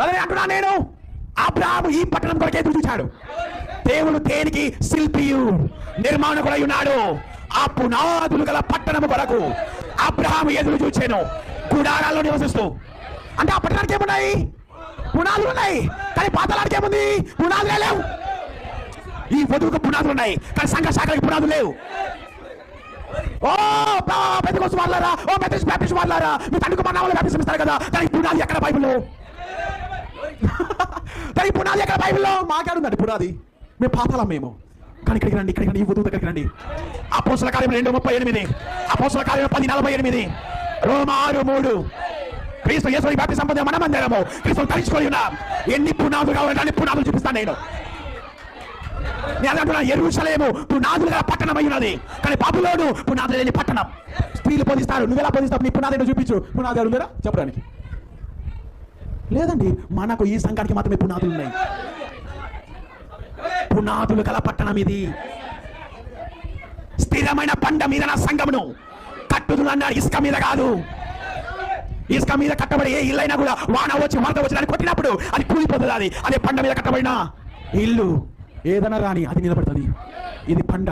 అంటున్నా నేను, అబ్రాహాము ఈ పట్టణం కొరకే ఎదురు చూచాడు. దేవుడు దేనికి శిల్పియు నిర్మాణకుడై ఉన్నాడు. ఆ పునాదులు గల పట్టణము కొరకు అబ్రాహాము ఎదురు చూచాను, గుడారాల్లో నివసిస్తూ. అంటే ఆ పట్టణానికి ఏమున్నాయి? పునాదులు ఉన్నాయి. కానీ పాతాళానికి ఏముంది? పునాదులే లేవు. ఈ వధువుకు పునాదులు ఉన్నాయి, కానీ సంఘ శాఖలకి పునాదులు లేవు. ఓ పెద్దకోసు వాళ్ళారా, ఓ బ్యాప్టిస్ట్ వాళ్ళారా, మీ తండ్రికి మన వాళ్ళు బ్యాప్టిజం ఇస్తారు కదా, కానీ పునాది ఎక్కడ బైబిల్లో? కానీ పునాది ఎక్కడ బైబిల్లో? మాట్లాడుందండి పునాది. మేము పాతాళం మేము. కానీ ఇక్కడికి రండి, ఇక్కడికి రండి, ఈ వధువు దగ్గరికి రండి. అపోస్తల కార్యం 2:38, అపోస్తల కార్యం 10:48, రోమా 6:3. క్రీస్తు యేసు బాప్తిసం పొందే మనమందరము క్రీస్తు తలుచుకొని ఉన్నాం. ఎన్ని పునాదులు కావాలంటే అన్ని పునాదులు చూపిస్తాను నేను. యెరూషలేము పునాదులుగా పట్టణం అయి ఉన్నది, కానీ బబులోను పునాదులు లేని పట్టణం. స్త్రీలు బోధిస్తారు, నువ్వెలా బోధిస్తావు? నీ పునాది చూపించు. పునాది ఉందా చెప్పడానికి? లేదండి, మనకు ఈ సంఘానికి మాత్రమే పునాదులు ఉన్నాయి. పునాదులు గల పట్టణం ఇది. స్థిరమైన బండ మీద నా సంఘమును కట్టుదును అన్నాడు. ఇసుక మీద కాదు. ఇసుక మీద కట్టబడి ఏ ఇల్లైనా కూడా వాన వచ్చి వరద వచ్చి దాన్ని కొట్టినప్పుడు అది కూలిపోతుంది. అదే బండ మీద కట్టబడిన ఇల్లు ఏదైనా రాని అది నిలబడుతుంది. ఇది బండ.